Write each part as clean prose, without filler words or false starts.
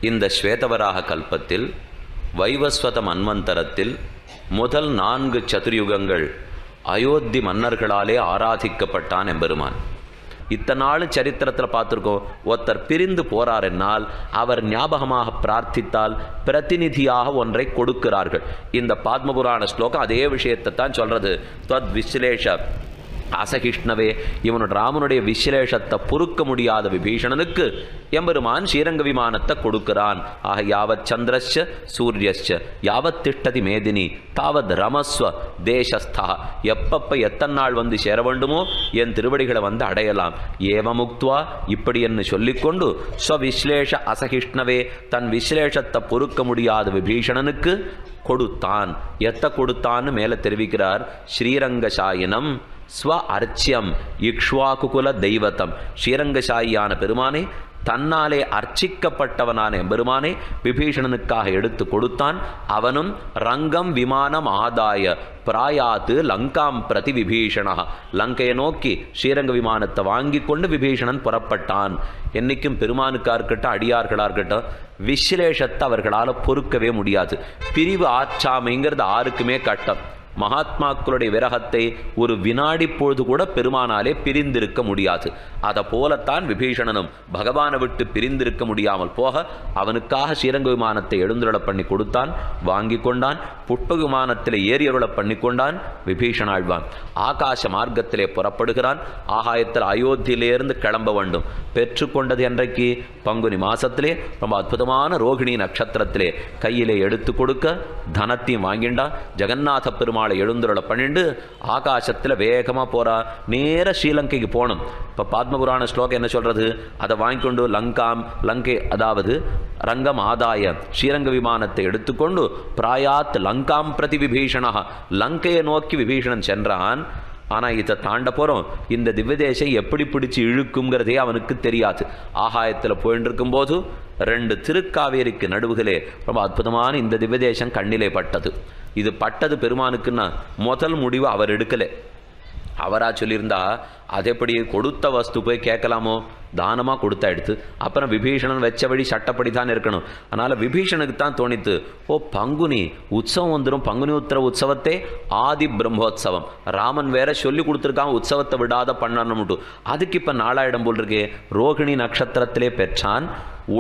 இந்த ஸ்வேதவராக கல்பத்தில் வைவஸ்வத மன்வந்தரத்தில் முதல் 4 சதுர்யுகங்கள் அயோத்தி மன்னர்களாலே ஆராதிக்கப்பட்டான் எம்பெருமான். இத்தனாலும் சரித்திரத்தில் பார்த்துருக்கோம். ஒருத்தர் பிரிந்து போறாரென்னால் அவர் ஞாபகமாக பிரார்த்தித்தால் பிரதிநிதியாக ஒன்றை கொடுக்கிறார்கள். இந்த பாத்மபுராண ஸ்லோகம் அதே விஷயத்தை தான் சொல்றது. தத் விஸ்லேஷ அசகிஷ்ணவே, இவனோட ராமனுடைய விஸ்லேஷத்தை பொறுக்க முடியாத விபீஷணனுக்கு எம்பெருமான் ஸ்ரீரங்க விமானத்தை கொடுக்கிறான். ஆக யாவத் சந்திரஸ்ய சூரியஸ்ய யாவத் திஷ்டதி மேதினி தாவத் ரமஸ்வ தேசஸ்தா, எப்பப்ப எத்தனை நாள் வந்து சேர வேண்டுமோ என் திருவடிகளை வந்து அடையலாம். ஏவமுக்துவா, இப்படி என்று சொல்லிக்கொண்டு ஸ்வவிஸ்லேஷ அசகிஷ்ணவே, தன் விஸ்லேஷத்தை பொறுக்க முடியாத விபீஷணனுக்கு கொடுத்தான். எத்த கொடுத்தான்னு மேலே தெரிவிக்கிறார். ஸ்ரீரங்கசாயினம் ஸ்வ அர்ச்சியம் இக்ஷ்வாகுகுல தெய்வத்தம், ஸ்ரீரங்கசாயியான பெருமானே, தன்னாலே அர்ச்சிக்கப்பட்டவனான பெருமானே விபீஷணனுக்காக எடுத்து கொடுத்தான். அவனும் ரங்கம் விமானம் ஆதாய பிராயாத்து லங்காம் பிரதி விபீஷணா, லங்கையை நோக்கி ஸ்ரீரங்க விமானத்தை வாங்கி கொண்டு விபீஷணன் புறப்பட்டான். என்னைக்கும் பெருமானுக்கா இருக்கட்டும் அடியார்களா இருக்கட்டும் விஸ்லேஷத்தை அவர்களால் பொறுக்கவே முடியாது. பிரிவு ஆற்றாமைங்கிறது யாருக்குமே கட்டம். மகாத்மாக்களுடைய விரகத்தை ஒரு வினாடி பொழுது கூட பெருமானாலே பிரிந்திருக்க முடியாது. அதை போலத்தான் விபீஷணனும் பகவானை விட்டு பிரிந்திருக்க முடியாமல் போக அவனுக்காக ஸ்ரீரங்க விமானத்தை எழுந்துருள பண்ணி கொடுத்தான், வாங்கி கொண்டான். புஷ்ப விமானத்திலே ஏறியருள பண்ணி கொண்டான். விபீஷணாழ்வான் ஆகாச மார்க்கத்திலே புறப்படுகிறான். ஆகாயத்தில் அயோத்தியிலிருந்து கிளம்ப வேண்டும். பெற்றுக்கொண்டது என்றைக்கு? பங்குனி மாசத்திலே ரொம்ப அற்புதமான ரோகிணி நட்சத்திரத்திலே கையிலே எடுத்து கொடுக்க தனத்தையும் வாங்கிண்டான். ஜெகநாத பெருமாள் எழுந்துருள பண்ணிண்டு ஆகாசத்தில் வேகமாக போறா. நேர ஸ்ரீலங்கைக்கு போகணும். இப்போ பாத்மபுராண ஸ்லோகம் என்ன சொல்றது? அதை வாங்கிக்கொண்டு லங்கை அதாவது ரங்கம் ஆதாய ஸ்ரீரங்க விமானத்தை எடுத்துக்கொண்டு பிராயாத் லங்காம் பிரதி விபீஷணா, லங்கையை நோக்கி விபீஷணன் சென்றான். ஆனால் இதை தாண்ட போகிறோம். இந்த திவ்யதேசை எப்படி பிடிச்சி இழுக்குங்கிறதே அவனுக்கு தெரியாது. ஆகாயத்தில் போயிட்டு இருக்கும்போது 2 திருக்காவேரிக்கு நடுவுகளே ரொம்ப அற்புதமான இந்த திவ்யதேசம் கண்ணிலே பட்டது. இது பட்டது பெருமானுக்குன்னா முதல் முடிவு அவர் எடுக்கலை. அவரா சொல்லியிருந்தா அது எப்படி கொடுத்த வஸ்து போய் கேட்கலாமோ? தானமாக கொடுத்தா எடுத்து அப்புறம் விபீஷணன் வச்சபடி சட்டப்படி தான் இருக்கணும். அதனால் விபீஷனுக்கு தான் தோணித்து, பங்குனி உற்சவம் வந்துடும். பங்குனி உத்திர உற்சவத்தே ஆதி பிரம்மோத்சவம். ராமன் வேற சொல்லி கொடுத்துருக்கான் உற்சவத்தை விடாத பண்ணணும்ட்டு. அதுக்கு இப்போ நாளாயிடம் போல் இருக்கே. ரோகிணி நட்சத்திரத்திலே பெற்றான்.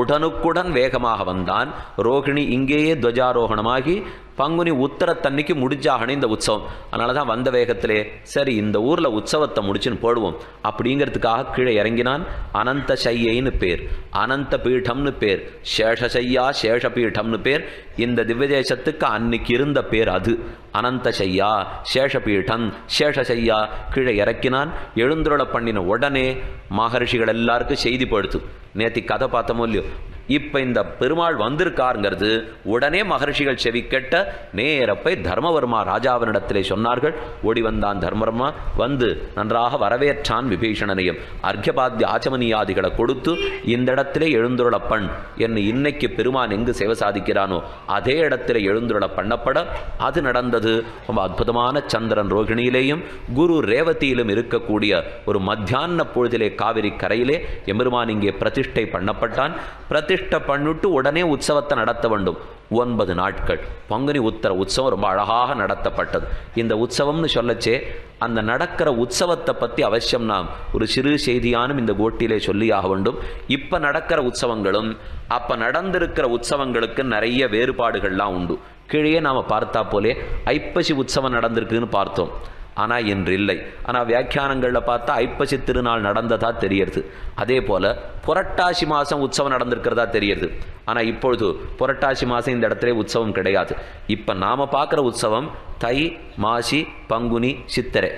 உடனுக்குடன் வேகமாக வந்தான். ரோகிணி இங்கேயே துவஜாரோகணமாகி பங்குனி உத்தரத்தன்னைக்கு முடிஞ்சாகணும் இந்த உற்சவம். அதனால தான் வந்த வேகத்திலே சரி இந்த ஊரில் உற்சவத்தை முடிச்சுன்னு போடுவோம் அப்படிங்கிறதுக்காக கீழே இறங்கினான். அனந்த சையைன்னு பேர், அனந்த பீட்டம்னு பேர், சேஷசையா சேஷபீட்டம்னு பேர். இந்த திவ்யதேசத்துக்கு அன்னைக்கு இருந்த பேர் அது. அனந்த சையா சேஷபீட்டம் சேஷசையா கீழே இறக்கினான். எழுந்துருள பண்ணின உடனே மகர்ஷிகள் எல்லாருக்கும் செய்தி படுத்து. நேத்தி கதை பார்த்தோமோ இல்லையோ, இப்போ இந்த பெருமாள் வந்திருக்காருங்கிறது உடனே மகர்ஷிகள் செவி கெட்ட நேர போய் தர்மவர்மா ராஜாவினிடத்திலே சொன்னார்கள். ஓடி வந்தான் தர்மவர்மா. வந்து நன்றாக வரவேற்றான் விபீஷணனையும். அர்க்கபாத்திய ஆச்சமனியாதிகளை கொடுத்து இந்த இடத்திலே எழுந்துருள பண் என்று இன்னைக்கு பெருமான் எங்கு சேவை சாதிக்கிறானோ அதே இடத்திலே எழுந்துருள பண்ணப்பட அது நடந்தது. ரொம்ப அற்புதமான சந்திரன் ரோகிணியிலேயும் குரு ரேவதியிலும் இருக்கக்கூடிய ஒரு மத்தியான பொழுதிலே காவிரி கரையிலே எம்பெருமான் இங்கே பிரதிஷ்டை பண்ணப்பட்டான். பிரதிஷ்டை பண்ணிட்டு உடனே உற்சவத்தை நடத்த வேண்டும். 9 நாட்கள் பங்குனி உத்தர உற்சவம் ரொம்ப அழகாக நடத்தப்பட்டது. இந்த உற்சவம்னு சொல்லச்சே அந்த நடக்கிற உற்சவத்தை பற்றி அவசியம் நாம் ஒரு சிறு செய்தியானும் இந்த கோட்டிலே சொல்லியாக வேண்டும். இப்போ நடக்கிற உற்சவங்களும் அப்போ நடந்திருக்கிற உற்சவங்களுக்கு நிறைய வேறுபாடுகள்லாம் உண்டு. கீழே நாம் பார்த்தா போலே ஐப்பசி உற்சவம் நடந்திருக்குன்னு பார்த்தோம். ஆனால் இன்று இல்லை. ஆனால் வியாக்கியானங்களில் பார்த்தா ஐப்பசி திருநாள் நடந்ததா தெரியுது. அதே போல் புரட்டாசி மாதம் உற்சவம் நடந்திருக்கிறதா தெரியுது. ஆனால் இப்பொழுது புரட்டாசி மாதம் இந்த இடத்துல உற்சவம் கிடையாது. இப்போ நாம் பார்க்குற உற்சவம் தை மாசி பங்குனி சித்திரை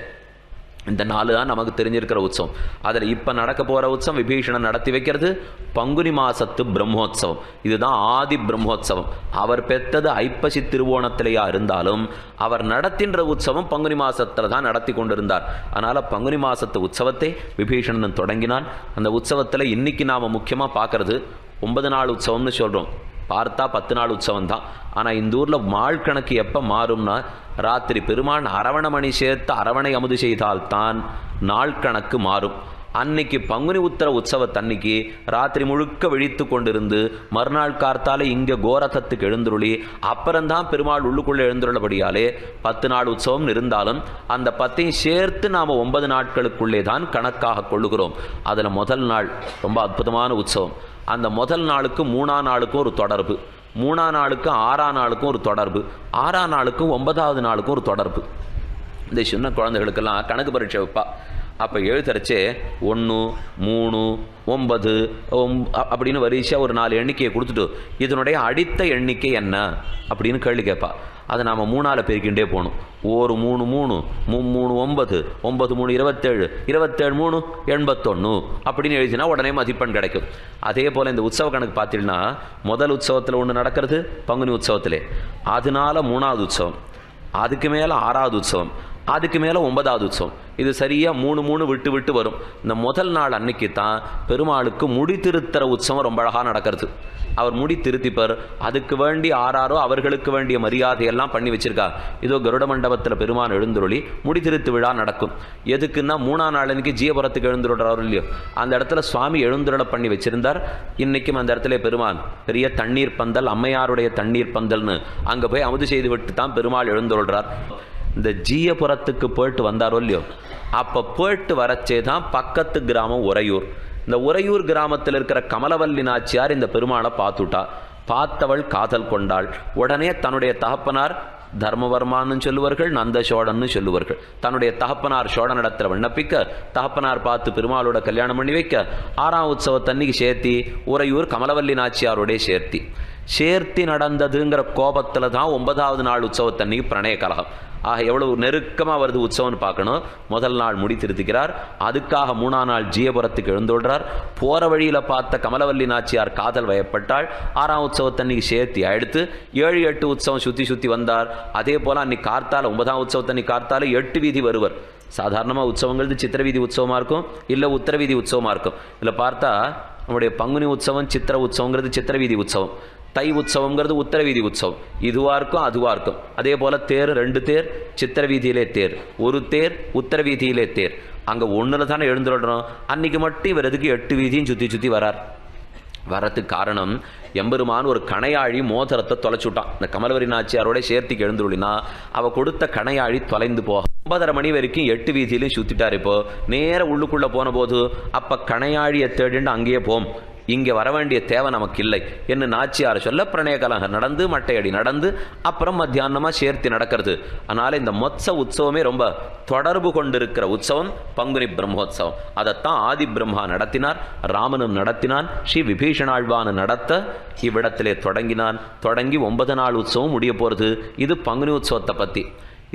இந்த 4 தான் நமக்கு தெரிஞ்சிருக்கிற உற்சவம். அதில் இப்போ நடக்க போகிற உற்சவம் விபீஷணன் நடத்தி வைக்கிறது பங்குனி மாசத்து பிரம்மோத்சவம். இதுதான் ஆதி பிரம்மோத்சவம். அவர் பெற்றது ஐப்பசி திருவோணத்திலேயா இருந்தாலும் அவர் நடத்தின்ற உற்சவம் பங்குனி மாசத்தில் தான் நடத்தி கொண்டிருந்தார். அதனால் பங்குனி மாசத்து உற்சவத்தை விபீஷணன் தொடங்கினான். அந்த உற்சவத்தில் இன்னைக்கு நாம் முக்கியமாக பார்க்கறது 9 நாள் உற்சவம்னு சொல்கிறோம். பார்த்தா 10 நாள் உற்சவம் தான். ஆனால் இந்த ஊரில் மாள் கணக்கு எப்போ மாறும்னா ராத்திரி பெருமான் அரவண மணி சேர்த்து அரவணை அமுது செய்தால்தான் நாள் கணக்கு மாறும். அன்னைக்கு பங்குனி உத்தர உற்சவத்தன்னைக்கு ராத்திரி முழுக்க விழித்து கொண்டிருந்து மறுநாள் கார்த்தால இங்கே கோரதத்துக்கு எழுந்துருளி அப்புறம்தான் பெருமாள் உள்ளுக்குள்ளே எழுந்துள்ளபடியாலே 10 நாள் உற்சவம் இருந்தாலும் அந்த 10ஐயும் சேர்த்து நாம் 9 நாட்களுக்குள்ளே தான் கணக்காக கொள்ளுகிறோம். அதில் முதல் நாள் ரொம்ப அற்புதமான உற்சவம். அந்த முதல் நாளுக்கு 3ஆம் நாளுக்கும் ஒரு தொடர்பு, 3ஆம் நாளுக்கும் 6ஆம் நாளுக்கும் ஒரு தொடர்பு, 6ஆம் நாளுக்கும் 9வது நாளுக்கும் ஒரு தொடர்பு. இந்த சின்ன குழந்தைகளுக்கெல்லாம் கணக்கு பரீட்சை வைப்பா. அப்போ எழுத்தரைச்சே 1, 3, 9 அப்படின்னு வரிசையாக ஒரு 4 எண்ணிக்கையை கொடுத்துட்டு இதனுடைய அடித்த எண்ணிக்கை என்ன அப்படின்னு கேள்வி கேட்பா. அதை நாம் 3ஆல் பெருக்கிண்டே போகணும். 1 3 3 3 9 9 3 27 27 3 81 அப்படின்னு எழுதினா உடனே மதிப்பெண் கிடைக்கும். அதே போல் இந்த உற்சவ கணக்கு பார்த்தீங்கன்னா முதல் உற்சவத்தில் ஒன்று நடக்கிறது பங்குனி உற்சவத்திலே, அதனால 3ஆவது உற்சவம், அதுக்கு மேலே 6ஆவது உற்சவம், அதுக்கு மேலே 9வது உற்சவம். இது சரியாக 3 விட்டு விட்டு வரும். இந்த முதல் நாள் அன்னைக்கு தான் பெருமாளுக்கு முடி திருத்தர உற்சவம் ரொம்ப அழகாக நடக்கிறது. அவர் முடி திருத்திப்பர், அதுக்கு வேண்டி ஆறாரோ அவர்களுக்கு வேண்டிய மரியாதையெல்லாம் பண்ணி வச்சிருக்கா. இதோ கருட மண்டபத்தில் பெருமான் எழுந்துருளி முடி திருத்து விழா நடக்கும். எதுக்குன்னா 3ஆம் நாள் அன்னைக்கு ஜீயபுரத்துக்கு எழுந்துருடுறாரு இல்லையோ, அந்த இடத்துல சுவாமி எழுந்துருளை பண்ணி வச்சிருந்தார். இன்னைக்கும் அந்த இடத்துல பெருமான் பெரிய தண்ணீர் பந்தல், அம்மையாருடைய தண்ணீர் பந்தல்னு அங்கே போய் அமுது செய்து விட்டு தான் பெருமாள் எழுந்துருள்றார். இந்த ஜீயபுரத்துக்கு போயிட்டு வந்தாரோ இல்லையோ, அப்போ போயிட்டு வரச்சே தான் பக்கத்து கிராமம் உறையூர். இந்த உறையூர் கிராமத்தில் இருக்கிற கமலவல்லி நாச்சியார் இந்த பெருமாளை பார்த்துட்டா. பார்த்தவள் காதல் கொண்டாள். உடனே தன்னுடைய தகப்பனார் தர்மவர்மான்னு சொல்லுவார்கள், நந்த சோழன்னு சொல்லுவார்கள். தன்னுடைய தகப்பனார் சோழனிடத்தில் விண்ணப்பிக்க, தகப்பனார் பார்த்து பெருமாளோட கல்யாணம் பண்ணி வைக்க, 6ஆம் உற்சவத்தன்னைக்கு சேர்த்தி உறையூர் கமலவல்லி நாச்சியாரோடைய சேர்த்தி நடந்ததுங்கிற கோபத்தில் தான் 9வது நாள் உற்சவத்தன்னைக்கு பிரணய கலகம். ஆக எவ்வளவு நெருக்கமாக வருது உற்சவம்னு பார்க்கணும். முதல் நாள் முடி திருத்திக்கிறார், அதுக்காக 3ஆம் நாள் ஜீயபுரத்துக்கு எழுந்துள்ளார். போகிற வழியில் பார்த்த கமலவல்லி நாச்சியார் காதல் வயப்பட்டாள். 6ஆம் உற்சவத்தன்னைக்கு சேர்த்தி அடுத்து 7 8 உற்சவம் சுற்றி வந்தார். அதே போல் அன்னைக்கு கார்த்தால 9ஆம் உற்சவத்தன்னைக்கு கார்த்தால 8 வீதி வருவர். சாதாரணமாக உற்சவங்கிறது சித்திர வீதி உற்சவமாக இருக்கும், இல்லை உத்தர வீதி உற்சவமாக இருக்கும். இதில் பார்த்தா நம்முடைய பங்குனி உற்சவம் சித்திர உற்சவங்கிறது சித்திர வீதி உற்சவம், தை உற்சவங்கிறது உத்தர வீதி உற்சவம். இதுவாக இருக்கும் அதுவாக இருக்கும். அதே போல் தேர் 2 தேர், சித்திர வீதியிலே தேர், ஒரு தேர் உத்தர வீதியிலே தேர். அங்கே ஒன்றில் தானே எழுந்துடுறோம். அன்றைக்கி மட்டும் இவர் எதுக்கு 8 வீதியும் சுற்றி வரார்? வரத்துக்கு காரணம், எம்பெருமான் ஒரு கணையாழி மோதிரத்தை தொலைச்சுட்டான். இந்த கமலவரி நாச்சியாரோட சேர்த்திக்கு எழுந்துருளினா அவள் கொடுத்த கணையாழி தொலைந்து போக 9:30 மணி வரைக்கும் 8 வீதியிலையும் சுற்றிட்டார். இப்போ நேர உள்ளுக்குள்ளே போன போது அப்போ கணையாழியை தேடிண்டு அங்கேயே போம், இங்கே வர வேண்டிய தேவை நமக்கு இல்லை என்று நாச்சியார் சொல்ல பிரணய கலகம் நடந்து மட்டையடி நடந்து அப்புறம் மத்தியானமாக சேர்த்து நடக்கிறது. அதனால் இந்த மொத்த உற்சவமே ரொம்ப தொடர்பு கொண்டிருக்கிற உற்சவம் பங்குனி பிரம்மோத்சவம். அதைத்தான் ஆதி பிரம்மா நடத்தினார், ராமனும் நடத்தினான், ஸ்ரீ விபீஷணாழ்வானு நடத்த இவ்விடத்திலே தொடங்கி 9 நாள் உற்சவம் முடிய போகிறது. இது பங்குனி உற்சவத்தை பற்றி.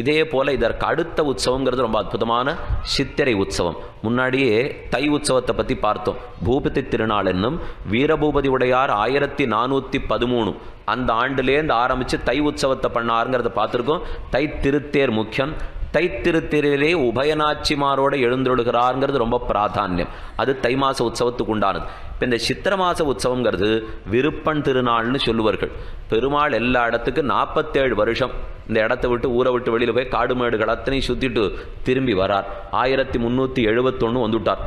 இதே போல் இதற்கு அடுத்த உற்சவங்கிறது ரொம்ப அற்புதமான சித்திரை உற்சவம். முன்னாடியே தை உற்சவத்தை பற்றி பார்த்தோம். பூபதி திருநாள் என்னும் வீரபூபதி உடையார் 1413 அந்த ஆண்டுலேருந்து ஆரம்பித்து தை உற்சவத்தை பண்ணாருங்கிறத பார்த்துருக்கோம். தை திருத்தேர் முக்கியம். தை திருத்தேரிலே உபயநாச்சிமாரோட எழுந்தொழுகிறாருங்கிறது ரொம்ப பிராதானியம். அது தை மாச உற்சவத்துக்கு உண்டானது. இப்போ இந்த சித்திர மாச உற்சவங்கிறது விருப்பன் திருநாள்னு சொல்லுவார்கள். பெருமாள் எல்லா இடத்துக்கும் 47 வருஷம் இந்த இடத்த விட்டு ஊரை விட்டு வெளியில் போய் காடு மேடுகள் அத்தனையும் சுற்றிட்டு திரும்பி வரார். 1371 வந்துவிட்டார்.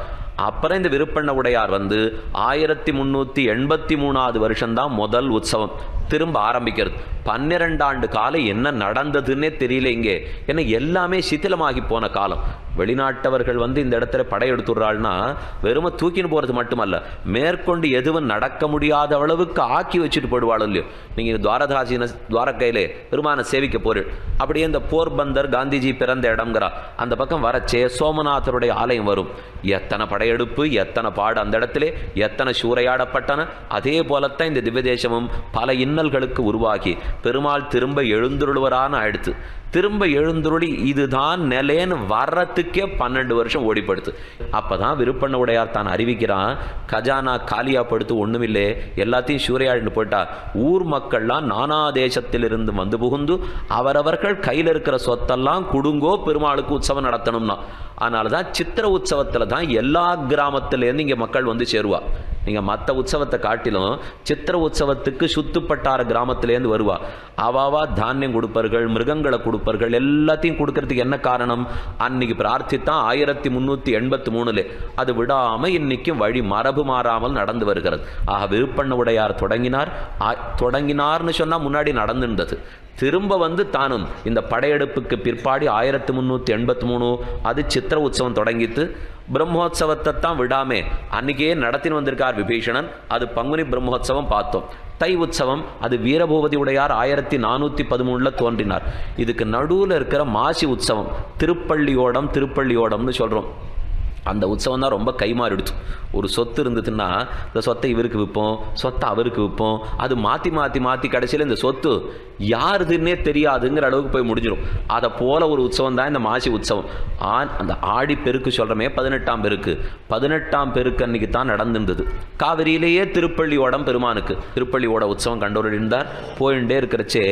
அப்புறம் இந்த விருப்பண்ண உடையார் 1383வது வருஷம்தான் முதல் உற்சவம் திரும்ப ஆரம்பிக்கிறது. 12 ஆண்டு காலம் என்ன நடந்ததுன்னே தெரியல இங்கே. ஏன்னா எல்லாமே சித்திலமாகி போன காலம். வெளிநாட்டவர்கள் இந்த இடத்துல படையெடுத்துடுறாள்னா வெறும தூக்கின்னு போகிறது மட்டுமல்ல, மேற்கொண்டு எதுவும் நடக்க முடியாத அளவுக்கு ஆக்கி வச்சுட்டு போடுவாள் இல்லையோ. நீங்கள் துவாரகையிலே பெருமான சேவிக்க போறீள். அப்படியே இந்த போர்பந்தர் காந்திஜி பிறந்த இடம்ங்கிறா அந்த பக்கம் வரச்சே சோமநாதருடைய ஆலயம் வரும். எத்தனை படையெடுப்பு, எத்தனை பாடு அந்த இடத்திலே, எத்தனை சூறையாடப்பட்டன. அதே போலத்தான் இந்த திவ்ய தேசமும் பல இன்னல்களுக்கு உருவாகி பெருமாள் திரும்ப எழுந்துருள்வரான ஆயிடுத்து. திரும்ப எழுந்துருளி இதுதான் நிலைன்னு வர்றதுக்கே 12 வருஷம் ஓடிப்படுத்து. அப்பதான் விருப்பண்ண உடையார் தான் அறிவிக்கிறான், கஜானா காலியா படுத்து ஒண்ணுமில்லே, எல்லாத்தையும் சூறையாடின்னு போயிட்டா. ஊர் மக்கள்லாம் நானா தேசத்திலிருந்து வந்து புகுந்து அவரவர்கள் கையில் இருக்கிற சொத்தெல்லாம் குடுங்கோ பெருமாளுக்கு உற்சவம் நடத்தணும்னா. அதனால தான் சித்திர உற்சவத்தில் தான் எல்லா கிராமத்திலேருந்து இங்கே மக்கள் வந்து சேருவா. நீங்கள் மற்ற உற்சவத்தை காட்டிலும் சித்திர உற்சவத்துக்கு சுத்துப்பட்டார கிராமத்திலேருந்து வருவா. அவாவா தானியம் கொடுப்பார்கள், மிருகங்களை கொடுப்பார்கள், எல்லாத்தையும் கொடுக்கறதுக்கு என்ன காரணம்? அன்னைக்கு பிரார்த்தித்தான் 1383 அது விடாமல் இன்னைக்கும் வழி மரபு மாறாமல் நடந்து வருகிறது. ஆக விருப்பண்ண உடையார் தொடங்கினார்னு சொன்னால் முன்னாடி நடந்துருந்தது. திரும்ப வந்து தானும் இந்த படையெடுப்புக்கு பிற்பாடி 1383 அது சித்திர உற்சவம் தொடங்கித்து. பிரம்மோத்சவத்தை தான் விடாமே அன்னைக்கே நடத்தின்னு வந்திருக்கார் விபீஷணன். அது பங்குனி பிரம்மோத்சவம் பார்த்தோம். தை உற்சவம் அது வீரபூபதி உடையார் 1413 தோன்றினார். இதுக்கு நடுவில் இருக்கிற மாசி உற்சவம் திருப்பள்ளியோடம்னு சொல்கிறோம். அந்த உற்சவம் தான் ரொம்ப கைமாறிடுச்சு. ஒரு சொத்து இருந்ததுன்னா இந்த சொத்தை இவருக்கு விற்போம், சொத்தை அவருக்கு விற்போம், அது மாற்றி மாற்றி மாற்றி கடைசியில் இந்த சொத்து யாருதுன்னே தெரியாதுங்கிற அளவுக்கு போய் முடிஞ்சிடும். அதை போல ஒரு உற்சவம் தான் இந்த மாசி உற்சவம். அந்த ஆடி பெருக்கு சொல்கிறோமே 18ஆம் பெருக்கு, 18ஆம் பெருக்கு அன்னைக்கு தான் நடந்துருந்தது. காவிரியிலேயே திருப்பள்ளியோடம் பெருமானுக்கு திருப்பள்ளியோட உற்சவம் கண்டோர் இருந்தார். போயிட்டே இருக்கிறச்சே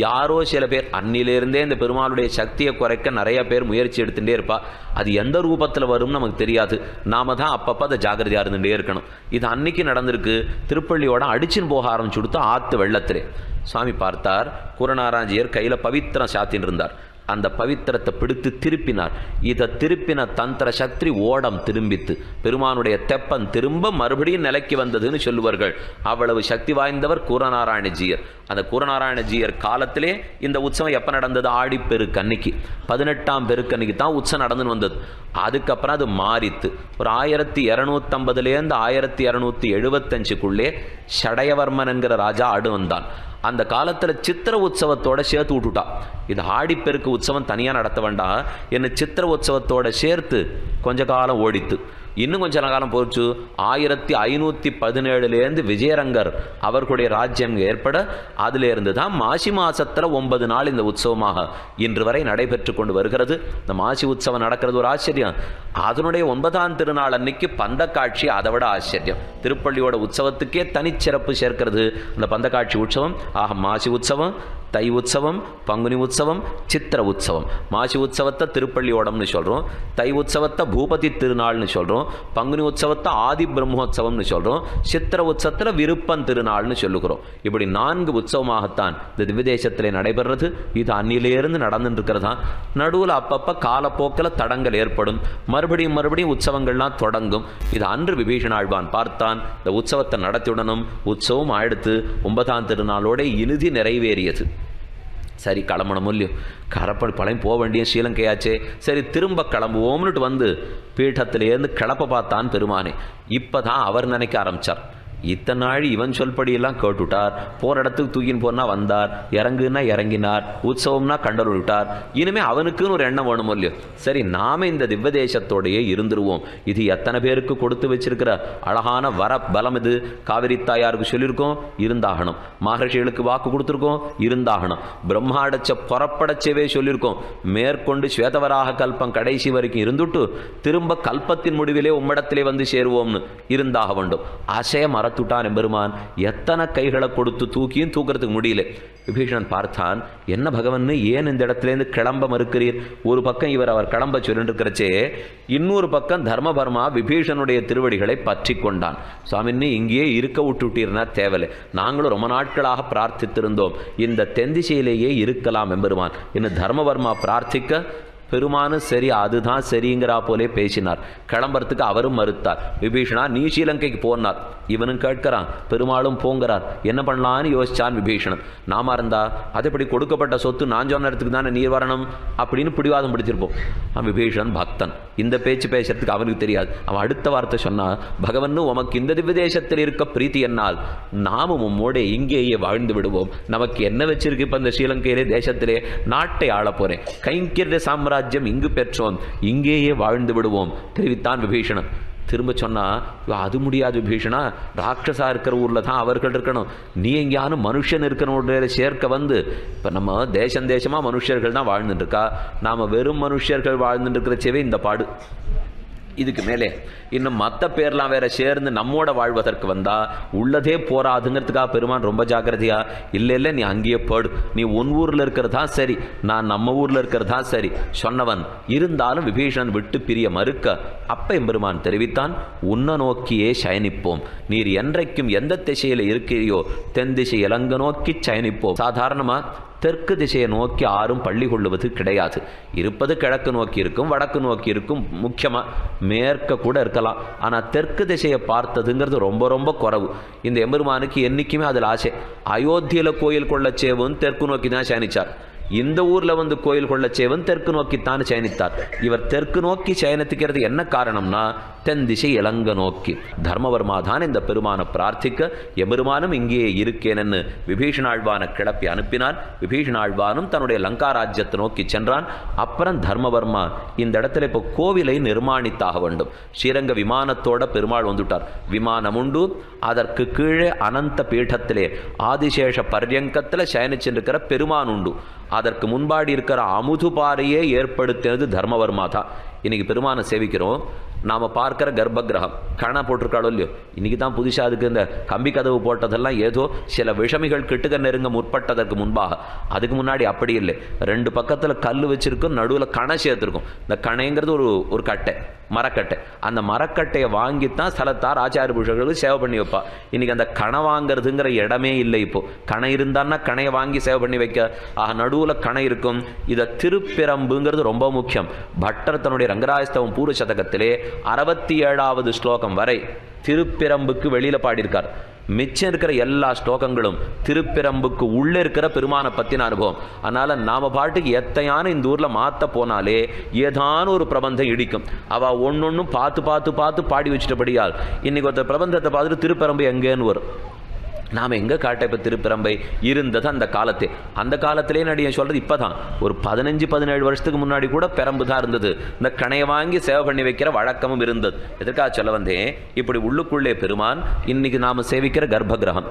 யாரோ சில பேர் அன்னிலேருந்தே இந்த பெருமாளுடைய சக்தியை குறைக்க நிறைய பேர் முயற்சி எடுத்துகிட்டே இருப்பா. அது எந்த ரூபத்தில் வரும்னு நமக்கு தெரியாது. நாம தான் அப்பப்போ அதை ஜாகிரதையாக இருந்துகிட்டே இருக்கணும். இது அன்னைக்கு நடந்திருக்கு. திருப்பள்ளியோட அடிச்சுன்னு போக ஆரம்பிச்சு கொடுத்து ஆற்று வெள்ளத்திலே சுவாமி பார்த்தார். குரநாராஞ்சியர் கையில் பவித்திரம் சாத்தின்னு இருந்தார். அந்த பவித்திரத்தை பிடித்து திருப்பினார். இதை திருப்பின தந்திர சக்தி ஓடம் திரும்பித்து பெருமானுடைய தெப்பன் திரும்ப மறுபடியும் நிலைக்கு வந்ததுன்னு சொல்லுவார்கள். அவ்வளவு சக்தி வாய்ந்தவர் கூரநாராயணஜியர். அந்த கூரநாராயணஜியர் காலத்திலே இந்த உற்சவம் எப்போ நடந்தது? ஆடிப்பெருக்கு அன்னைக்கு 18ஆம் பெருக்கு அன்னைக்கு தான் உற்சவம் நடந்துன்னு வந்தது. அதுக்கப்புறம் அது மாறித்து ஒரு 1250 1275 ஷடயவர்மன் என்கிற ராஜா ஆடு வந்தான். அந்த காலத்தில் சித்திர உற்சவத்தோட சேர்த்து விட்டுட்டா. இது ஆடிப்பெருக்கு உற்சவம் தனியாக நடத்த வேண்டாம், என்ன சித்திர உற்சவத்தோட சேர்த்து கொஞ்ச காலம் ஓடித்து. இன்னும் கொஞ்ச காலம் போச்சு. 1517 விஜயரங்கர் அவர்களுடைய ராஜ்யம் ஏற்பட அதிலிருந்து தான் மாசி மாசத்தில் 9 நாள் இந்த உற்சவமாக இன்று வரை நடைபெற்று கொண்டு வருகிறது. இந்த மாசி உற்சவம் நடக்கிறது ஒரு ஆச்சரியம். அதனுடைய 9ஆம் திருநாள் அன்னைக்கு பந்த காட்சி அதை விட ஆச்சரியம். திருப்பள்ளியோட உற்சவத்துக்கே தனிச்சிறப்பு சேர்க்கிறது அந்த பந்த காட்சி உற்சவம். ஆக மாசி உற்சவம், தை உற்சவம், பங்குனி உற்சவம், சித்திர உற்சவம். மாசி உற்சவத்தை திருப்பள்ளியோடம்னு சொல்கிறோம், தை உற்சவத்தை பூபதி திருநாள்னு சொல்கிறோம், பங்குனி உற்சவத்தை ஆதி பிரம்மோற்சவம்னு சொல்கிறோம், சித்திர உற்சவத்தில் விருப்பன் திருநாள்னு சொல்லுகிறோம். இப்படி 4 உற்சவமாகத்தான் இந்த திவ்யதேசத்திலே நடைபெறுறது. இது அன்னிலேருந்து நடந்துட்டு இருக்கிறதா. நடுவில் அப்பப்போ காலப்போக்கில் தடங்கள் ஏற்படும். மறுபடியும் உற்சவங்கள்லாம் தொடங்கும். இது அன்று விபீஷணாழ்வான் பார்த்தான். இந்த உற்சவத்தை நடத்தியுடனும் உற்சவம் ஆயிடுத்து 9ஆம் திருநாளோட இறுதி நிறைவேறியது. சரி கிளம்பணும் இல்லையோ, கரப்படி பழையம் போக வேண்டிய ஸ்ரீலங்கையாச்சே, சரி திரும்ப கிளம்புவோம்னுட்டு வந்து பீட்டத்திலேருந்து கிளப்ப பார்த்தான் பெருமானே. இப்போ தான் அவர் நினைக்க ஆரம்பித்தார். இத்தனை நாள் இவன் சொல்படியெல்லாம் கேட்டுவிட்டார். போகிற இடத்துக்கு தூக்கின்னு போனால் வந்தார், இறங்குன்னா இறங்கினார், உற்சவம்னா கண்டல் விட்டார். இனிமேல் அவனுக்குன்னு ஒரு எண்ணம் வேணும் இல்லையோ. சரி நாம இந்த திவ்யதேசத்தோடையே இருந்துருவோம். இது எத்தனை பேருக்கு கொடுத்து வச்சிருக்கிற அழகான வர பலம். இது காவிரி தாயாருக்கு சொல்லியிருக்கோம், இருந்தாகணும். மகர்ஷிகளுக்கு வாக்கு கொடுத்துருக்கோம், இருந்தாகணும். பிரம்மாடச்ச புறப்படச்சவே சொல்லியிருக்கோம். மேற்கொண்டு ஸ்வேதவராக கல்பம் கடைசி வரைக்கும் இருந்துட்டு திரும்ப கல்பத்தின் முடிவிலே உம்மிடத்திலே வந்து சேருவோம்னு இருந்தாக வேண்டும். அசைய மரத்துட்டான் எம்பெருமான். எத்தனை கைகளை கொடுத்து தூக்கியும் தூக்கிறதுக்கு முடியல. விபீஷணன் பார்த்தான், என்ன பகவன் ஏன் இந்த இடத்துலேருந்து கிளம்ப மறுக்கிறீர்? ஒரு பக்கம் அவர் கிளம்ப சொல்லிட்டு இருக்கிறச்சே, இன்னொரு பக்கம் தர்மபர்மா விபீஷனுடைய திருவடிகளை பற்றி கொண்டான். சுவாமின்னு இங்கேயே இருக்க விட்டுட்டீர்னா தேவலை, நாங்களும் ரொம்ப நாட்களாக பிரார்த்தித்திருந்தோம், இந்த தென்திசையிலேயே இருக்கலாம் எம்பெருமான் என்று தர்மபர்மா பிரார்த்திக்க பெருமானு சரி அதுதான் சரிங்கிறா போலே பேசினார். கிளம்புறதுக்கு அவரும் மறுத்தார். விபீஷணா நீ ஸ்ரீலங்கைக்கு போனார், இவனும் கேட்கிறான், பெருமாளும் போங்கிறார், என்ன பண்ணலான்னு யோசிச்சான் விபீஷணன். நாம இருந்தா அதுபடி கொடுக்கப்பட்ட சொத்து நான் சொன்ன இடத்துக்கு தானே நீர் வரணும் அப்படின்னு பிடிவாதம் பிடிச்சிருப்போம். விபீஷணன் பக்தன், இந்த பேச்சு பேசுறதுக்கு அவனுக்கு தெரியாது. அவன் அடுத்த வார்த்தை சொன்னா, பகவன்னு உமக்கு இந்த திவ்யதேசத்தில் இருக்க பிரீத்தி என்னால் நாமும் உம்மோட இங்கேயே வாழ்ந்து விடுவோம். நமக்கு என்ன வச்சிருக்கு இப்ப இந்த ஸ்ரீலங்கையிலே தேசத்திலே? நாட்டை ஆள போறேன், கைங்கிற சாம்ராஜ்யம் இங்கு பெற்றோம், இங்கேயே வாழ்ந்து விடுவோம் தெரிவித்தான் விபீஷணன். திரும்ப சொன்னா, அது முடியாது விபீஷணா, ராட்சசா இருக்கிற ஊர்ல தான் அவர்கள் இருக்கணும், நீ எங்கேயானு மனுஷன் இருக்கிற சேர்க்க வந்து இப்ப நம்ம தேசமா மனுஷர்கள் தான் வாழ்ந்துட்டு இருக்கா, நாம வெறும் மனுஷர்கள் வாழ்ந்துட்டு இருக்கிறச்சவே இந்த பாடு. இதுக்கு மேலே இன்னும் மற்ற பேர்லாம் வேற சேர்ந்து நம்மோட வாழ்வதற்கு வந்தா உள்ளதே போராதுங்கிறதுக்காக பெருமான் ரொம்ப ஜாக்கிரதையா, இல்லை நீ அங்கேயே போடு, நீ உன் ஊரில் இருக்கிறதா சரி, நான் நம்ம ஊரில் இருக்கிறதா சரி சொன்னவன். இருந்தாலும் விபீஷணன் விட்டு பிரிய மறுக்க அப்ப எம்பெருமான் தெரிவித்தான், உன்ன நோக்கியே சயனிப்போம். நீர் என்றைக்கும் எந்த திசையில் இருக்கிறியோ தென் திசை இலங்க நோக்கி சயனிப்போம். சாதாரணமா தெற்கு திசையை நோக்கி யாரும் பள்ளி கொள்ளுவது கிடையாது. இருப்பது கிழக்கு நோக்கி இருக்கும், வடக்கு நோக்கி இருக்கும், முக்கியமாக மேற்க கூட இருக்கலாம். ஆனால் தெற்கு திசையை பார்த்ததுங்கிறது ரொம்ப ரொம்ப குறைவு. இந்த எம்பெருமானுக்கு என்றைக்குமே அதில் ஆசை. அயோத்தியில் கோயில் கொள்ளச்சேவன் தெற்கு நோக்கி தான் சயனிச்சார். இந்த ஊரில் வந்து கோயில் கொள்ளச்சேவன் தெற்கு நோக்கித்தான் சயனித்தார். இவர் தெற்கு நோக்கி சயனித்துக்கிறது என்ன காரணம்னா தென் திசை இலங்க நோக்கி. தர்மவர்மா தான் இந்த பெருமானை பிரார்த்திக்க எம்பெருமானும் இங்கேயே இருக்கேன்னு விபீஷணாழ்வானை கிளப்பி அனுப்பினான். விபீஷணாழ்வானும் தன்னுடைய லங்கா ராஜ்யத்தை நோக்கி சென்றான். அப்புறம் தர்மவர்மா இந்த இடத்துல இப்போ கோவிலை நிர்மாணித்தாக வேண்டும். ஸ்ரீரங்க விமானத்தோட பெருமாள் வந்துட்டார். விமானம் உண்டு, அதற்கு கீழே அனந்த பீഠத்திலே ஆதிசேஷ பர்யங்கத்தில் சயனிச்சிருக்கிற பெருமான் உண்டு. அதற்கு முன்பாடி இருக்கிற அமுதுபாறையே ஏற்படுத்தினது தர்மவர்மா தான். இன்னைக்கு பெருமானை சேவிக்கிறோம். நாம் பார்க்குற கர்ப்பகிரகம் கணை போட்டிருக்காளோ இல்லையோ, இன்றைக்கி தான் புதுசாக அதுக்கு இந்த கம்பி கதவு போட்டதெல்லாம் ஏதோ சில விஷமிகள் கிட்டுக்க நெருங்க முற்பட்டதற்கு முன்பாக. அதுக்கு முன்னாடி அப்படி இல்லை. 2 பக்கத்தில் கல் வச்சுருக்கும், நடுவில் கணை சேர்த்துருக்கும். இந்த கணைங்கிறது ஒரு கட்டை, மரக்கட்டை. அந்த மரக்கட்டையை வாங்கித்தான் ஸ்தலத்தார் ஆச்சாரிய புருஷர்களுக்கு சேவை பண்ணி வைப்பா. இன்றைக்கி அந்த கணை வாங்கிறதுங்கிற இடமே இல்லை. இப்போது கணை இருந்தான்னா கணையை வாங்கி சேவை பண்ணி வைக்க. ஆக நடுவில் கணை இருக்கும். இதை திருப்பிரம்புங்கிறது ரொம்ப முக்கியம். பட்டர் தன்னுடைய ரங்கராஜஸ்தவம் பூர்வ சதகத்திலே 67வது ஸ்லோகம் வரை திருப்பிரம்புக்கு வெளியில பாடியிருக்கார். மிச்சம் இருக்கிற எல்லா ஸ்லோகங்களும் திருப்பிரம்புக்கு உள்ளே இருக்கிற பெருமானை பற்றின அனுபவம். அதனால நாம பாட்டுக்கு எத்தையான இந்த ஊர்ல மாத்த போனாலே ஏதான ஒரு பிரபந்தம் இடிக்கும். அவ ஒன்னொன்னும் பார்த்து பார்த்து பார்த்து பாடி வச்சுட்டபடியால் இன்னைக்கு ஒருத்தர் பிரபந்தத்தை பார்த்துட்டு திருப்பிரம்பு எங்கேன்னு வரும். நாம் எங்கே காட்ட இப்போ திருப்பிரம்பை இருந்தது அந்த காலத்தே. அந்த காலத்திலே நடிகை சொல்கிறது இப்போ தான் ஒரு 15-17 வருஷத்துக்கு முன்னாடி கூட பெரம்பு தான் இருந்தது. இந்த கணையை வாங்கி சேவை பண்ணி வைக்கிற வழக்கமும் இருந்தது. எதற்காக சொல்ல வந்தேன், இப்படி உள்ளுக்குள்ளே பெருமான் இன்னைக்கு நாம் சேவிக்கிற கர்ப்பகிரகம்.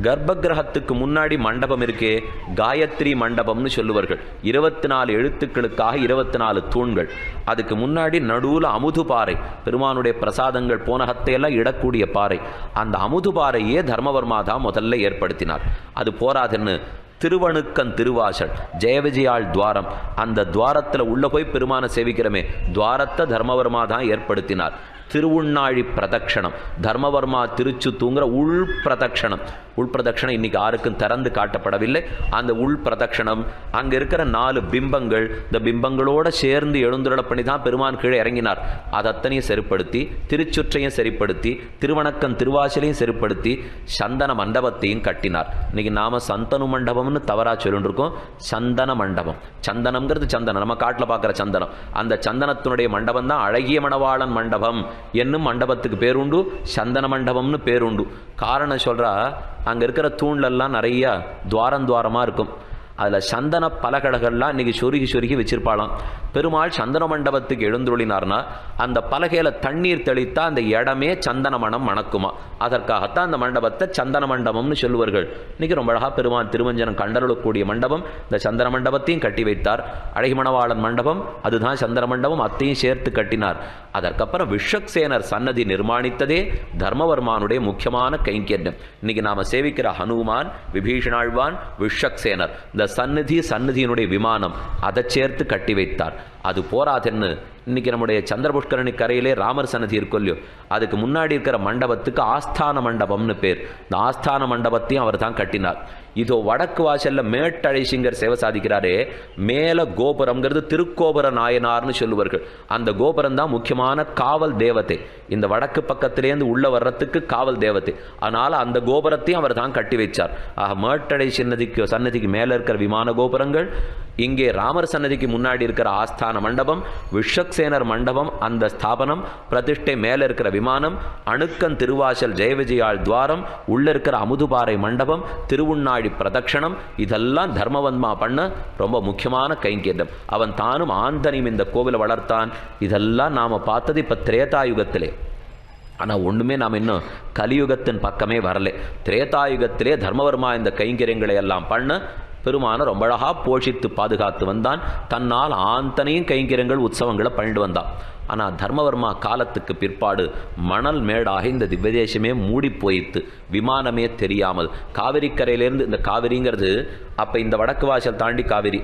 கர்ப்பகிரகத்துக்கு முன்னாடி மண்டபம் இருக்கே, காயத்ரி மண்டபம்னு சொல்லுவார்கள். 24 எழுத்துக்களுக்காக 24 தூண்கள். அதுக்கு முன்னாடி நடுவில் அமுது பாறை, பெருமானுடைய பிரசாதங்கள் போனகத்தையெல்லாம் இடக்கூடிய பாறை. அந்த அமுது பாறையே தர்மவர்மா தான் முதல்ல ஏற்படுத்தினார். அது போராதுன்னு திருவணுக்கன் திருவாசல் ஜெயவிஜயாள் துவாரம், அந்த துவாரத்தில் உள்ள போய் பெருமானை சேவிக்கிறமே, துவாரத்தை தர்மவர்மா தான் ஏற்படுத்தினார். திருவுண்ணாழி பிரதட்சணம், தர்மவர்மா திருச்சு தூங்குற உள் பிரதட்சணம். உள் பிரதட்சணம் இன்னைக்கு யாருக்கும் திறந்து காட்டப்படவில்லை. அந்த உள் பிரதட்சணம், அங்கே இருக்கிற 4 பிம்பங்கள், இந்த பிம்பங்களோடு சேர்ந்து எழுந்துருள பண்ணி தான் பெருமான் கீழே இறங்கினார். அதத்தனையும் சரிப்படுத்தி, திருச்சுற்றையும் சரிப்படுத்தி, திருவணக்கம் திருவாசலையும் சரிப்படுத்தி, சந்தன மண்டபத்தையும் கட்டினார். இன்னைக்கு நாம சந்தனு மண்டபம்னு தவறா சொல்லிட்டு இருக்கோம். சந்தன மண்டபம், சந்தனம்ங்கிறது சந்தனம், நம்ம காட்டில் பார்க்குற சந்தனம். அந்த சந்தனத்தினுடைய மண்டபம் தான் அழகிய மணவாளன் மண்டபம் என்னும் மண்டபத்துக்கு பேருண்டு, சந்தன மண்டபம்னு பேருண்டு. காரணம் சொல்றா, அங்க இருக்கிற தூண்லெல்லாம் நிறைய துவாரமா இருக்கும். அதில் சந்தன பலகடகள்லாம் இன்னைக்கு சொருகி வச்சிருப்பாளாம். பெருமாள் சந்தன மண்டபத்துக்கு எழுந்துள்ளினார்னா அந்த பலகையில் தண்ணீர் தெளித்தா அந்த இடமே சந்தன மணம் மணக்குமா. அதற்காகத்தான் அந்த மண்டபத்தை சந்தன மண்டபம்னு சொல்லுவார்கள். இன்னைக்கு ரொம்ப அழகாக பெருமாள் திருமஞ்சனம் கண்டருளக்கூடிய மண்டபம். இந்த சந்தன மண்டபத்தையும் கட்டி வைத்தார். அழகிமணவாளன் மண்டபம், அதுதான் சந்தன மண்டபம், அத்தையும் சேர்த்து கட்டினார். அதற்கப்புறம் விஸ்வக்சேனர் சன்னதி நிர்மாணித்ததே தர்மவர்மானுடைய முக்கியமான கைங்கரியம். இன்னைக்கு நாம சேவிக்கிற ஹனுமான், விபீஷணாழ்வான், விஸ்வக்சேனர், இந்த சந்நிதியினுடைய விமானம், அதை சேர்த்து கட்டி வைத்தார். அது போராதென்னு இன்னைக்கு நம்முடைய சந்திரபுஷ்கரணி கரையிலே ராமர் சன்னதி இருக்கும் இல்லையோ, அதுக்கு முன்னாடி இருக்கிற மண்டபத்துக்கு ஆஸ்தான மண்டபம்னு பேர். இந்த ஆஸ்தான மண்டபத்தையும் அவர் தான் கட்டினார். இதோ வடக்கு வாசல்ல மேட்டழைசிங்கர் சேவை சாதிக்கிறாரே, மேல கோபுரம்ங்கிறது திருக்கோபுர நாயனார்னு சொல்லுவார்கள். அந்த கோபுரம் தான் முக்கியமான காவல் தேவதை. இந்த வடக்கு பக்கத்திலேருந்து உள்ள வர்றதுக்கு காவல் தேவதை. அதனால அந்த கோபுரத்தையும் அவர் தான் கட்டி வைச்சார். ஆக மேட்டழை சன்னதிக்கு மேல இருக்கிற விமான கோபுரங்கள், இங்கே ராமர் சன்னதிக்கு முன்னாடி இருக்கிற ஆஸ்தான மண்டபம், விஸ்வக்சேனர் மண்டபம் அந்த ஸ்தாபனம், பிரதிஷ்டை மேல இருக்கிற விமானம், அணுக்கன் திருவாசல் ஜெயவிஜயாள் துவாரம், உள்ள இருக்கிற அமுதுபாறை மண்டபம், திருவுண்ணாழி பிரதட்சணம், இதெல்லாம் தர்மவன்மா பண்ண ரொம்ப முக்கியமான கைங்கரியம். அவன் தானும் ஆந்தனையும் இந்த கோவிலை வளர்த்தான். இதெல்லாம் நாம பார்த்தது இப்ப திரேதாயுகத்திலே. ஆனால் ஒன்றுமே நாம் இன்னும் கலியுகத்தின் பக்கமே வரலை. திரேதாயுகத்திலே தர்மவர்மா இந்த கைங்கரியங்களை எல்லாம் பண்ண பெருமான ரொம்ப அழகாக போஷித்து பாதுகாத்து வந்தான். தன்னால் ஆந்தனையும் கைங்கரங்கள் உற்சவங்களை பண்ணிட்டு வந்தான். ஆனால் தர்மவர்மா காலத்துக்கு பிற்பாடு மணல் மேடாக இந்த திவ்யதேசமே மூடி போயிட்டு விமானமே தெரியாமல் காவிரிக்கரையிலேருந்து, இந்த காவிரிங்கிறது அப்போ இந்த வடக்கு வாசல் தாண்டி காவிரி,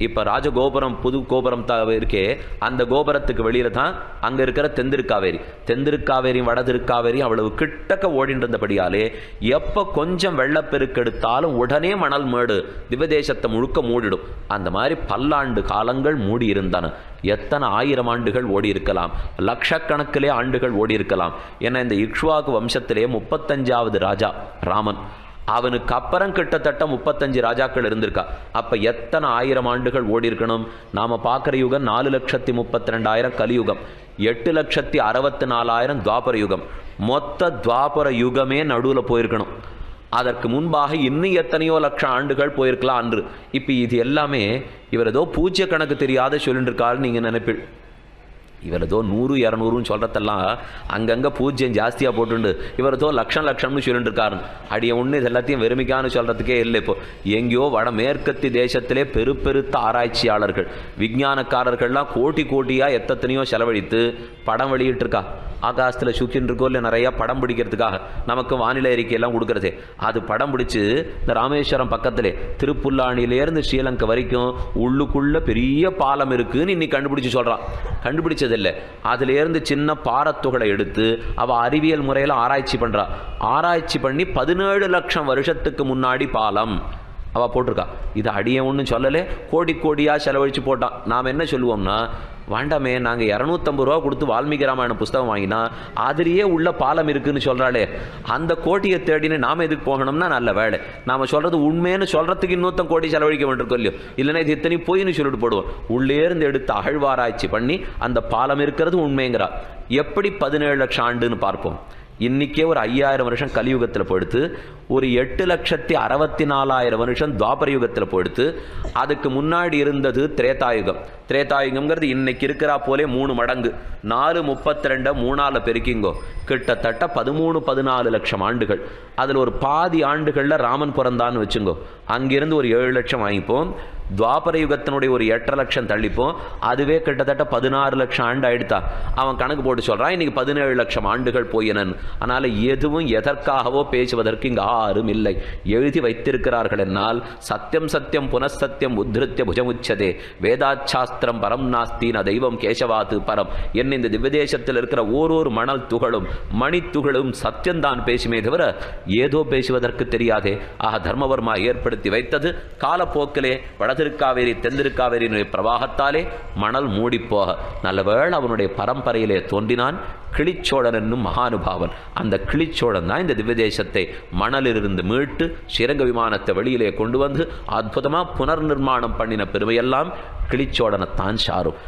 இப்போ ராஜகோபுரம் புது கோபுரம் இருக்கே, அந்த கோபுரத்துக்கு வெளியில் தான் அங்கே இருக்கிற தென்திருக்காவேரி. தென்திருக்காவேரியும் வடதிருக்காவேரியும் அவ்வளவு கிட்டக்க ஓடிட்டு இருந்தபடியாலே எப்போ கொஞ்சம் வெள்ளப்பெருக்கெடுத்தாலும் உடனே மணல் மேடு திவ்யதேசத்தை முழுக்க மூடிடும். அந்த மாதிரி பல்லாண்டு காலங்கள் மூடி இருந்தான. எத்தனை ஆயிரம் ஆண்டுகள் ஓடி இருக்கலாம், லட்சக்கணக்கிலே ஆண்டுகள் ஓடி இருக்கலாம். ஏன்னா இந்த இக்ஷ்வாகு வம்சத்திலே 35வது ராஜா ராமன், அவனுக்கு அப்புறம் கிட்டத்தட்ட 35 ராஜாக்கள் இருந்திருக்கா. அப்போ எத்தனை ஆயிரம் ஆண்டுகள் ஓடி இருக்கணும். நாம் பார்க்குற யுகம் 4,32,000 கலியுகம், 8,64,000 துவாபர யுகம். மொத்த துவாபர யுகமே நடுவில் போயிருக்கணும். அதற்கு முன்பாக இன்னும் எத்தனையோ லட்சம் ஆண்டுகள் போயிருக்கலாம் அன்று. இப்போ இது எல்லாமே இவர் ஏதோ பூஜ்ய கணக்கு தெரியாத சொல்லிட்டு இருக்காருன்னு நீங்கள் நினைப்பீள். இவர் ஏதோ 100, 200ன்னு சொல்கிறதெல்லாம் அங்கங்கே பூஜ்யம் ஜாஸ்தியாக போட்டுண்டு இவர் ஏதோ லட்சம்னு சொல்லிட்டு இருக்காரு. அடிய ஒன்று இது எல்லாத்தையும் வெறுமைக்கானு சொல்கிறதுக்கே இல்லை. இப்போ எங்கேயோ வட மேற்கத்தி தேசத்திலே பெருத்த ஆராய்ச்சியாளர்கள் விஞ்ஞானக்காரர்கள்லாம் கோட்டியாக எத்தனையோ செலவழித்து படம் வெளியிட்டிருக்கா. ஆகாசத்தில் சுக்கின்னு இருக்கோ இல்லை நிறையா படம் பிடிக்கிறதுக்காக நமக்கு வானிலை அறிக்கையெல்லாம் கொடுக்குறதே, அது படம் பிடிச்சி இந்த ராமேஸ்வரம் பக்கத்திலே திருப்புல்லானிலேருந்து ஸ்ரீலங்கா வரைக்கும் உள்ளுக்குள்ளே பெரிய பாலம் இருக்குதுன்னு இன்னைக்கு கண்டுபிடிச்சி சொல்கிறான். கண்டுபிடிச்சதில்லை, அதிலேருந்து சின்ன பாரத்துகளை எடுத்து அவள் அறிவியல் முறையில் ஆராய்ச்சி பண்ணுறா. ஆராய்ச்சி பண்ணி 17 லட்சம் வருஷத்துக்கு முன்னாடி பாலம் அவள் போட்டிருக்கா. இது அடிய ஒன்றும் சொல்லலை, கோடியாக செலவழித்து போட்டான். நாம் என்ன சொல்லுவோம்னா, வேண்டாமே நாங்கள் 250 ரூபா கொடுத்து வால்மீகி ராமாயண புஸ்தகம் வாங்கினா அதுலேயே உள்ள பாலம் இருக்குதுன்னு சொல்கிறாளே, அந்த கோட்டியை தேடின்னு நாம் எதுக்கு போகணும்னா நல்ல வேலை. நாம் சொல்கிறது உண்மைன்னு சொல்கிறதுக்கு இன்னொருத்தம் கோடி செலவழிக்க வேண்டியிருக்கோம் இல்லையோ, இல்லைன்னா இது இத்தனை போயின்னு சொல்லிட்டு போடுவோம். உள்ளேருந்து எடுத்து அகழ்வாராய்ச்சி பண்ணி அந்த பாலம் இருக்கிறது உண்மைங்கிறா. எப்படி 17 லட்சம் ஆண்டுன்னு பார்ப்போம். இன்றைக்கே ஒரு 5000 வருஷம் கலியுகத்தில் போயிடுத்து, ஒரு 8,64,000 வருஷம் துவாபர யுகத்தில் போயிடுத்து. அதுக்கு முன்னாடி இருந்தது திரேதாயுகம். திரேதாயுகம்ங்கிறது இன்னைக்கு இருக்கிறா போலே 3 மடங்கு. 432 3ஆல் பெருக்கிங்கோ, கிட்டத்தட்ட 13-14 லட்சம் ஆண்டுகள். அதில் ஒரு பாதி ஆண்டுகளில் ராமன் பிறந்தான்னு வச்சுங்கோ, அங்கிருந்து ஒரு 7 லட்சம் வாங்கிப்போம். துவாபர யுகத்தினுடைய ஒரு 8 லட்சம் தள்ளிப்போம், அதுவே கிட்டத்தட்ட 16 லட்சம் ஆண்டு ஆயிடுத்தா. அவன் கணக்கு போட்டு சொல்கிறான் இன்னைக்கு 17 லட்சம் ஆண்டுகள் போயினன். அதனால் எதுவும் எதற்காகவோ பேசுவதற்கு இங்கே யாரும் இல்லை. எழுதி வைத்திருக்கிறார்கள் என்னால் சத்தியம் புனசத்தியம் உத்ருத்திய புஜமுச்சதே வேதாச்சாஸ்திரம் பரம் நாஸ்தி ந தெய்வம் கேசவாத்து பரம். என்ன இந்த திவ்யதேசத்தில் இருக்கிற ஓரொரு மணல் துகளும் மணித்துகளும் சத்தியம்தான் பேசுமே தவிர ஏதோ பேசுவதற்கு தெரியாதே. ஆக தர்மவர்மா ஏற்படுத்தி வைத்தது காலப்போக்கிலே வடதிருக்காவேரி தென்திருக்காவேரியினுடைய பிரவாகத்தாலே மணல் மூடிப்போக நல்லவேளை அவனுடைய பரம்பரையிலே தோன்றினான் கிளிச்சோழன் என்னும் மகானுபாவன். அந்த கிளிச்சோழன் தான் இந்த திவ்யதேசத்தை மணலிலிருந்து மீட்டு ஸ்ரீரங்க விமானத்தை வெளியிலே கொண்டு வந்து அற்புதமாக புனர் நிர்மாணம் பண்ணின பெருமையெல்லாம் கிளிச்சோழனைத்தான் சாரும்.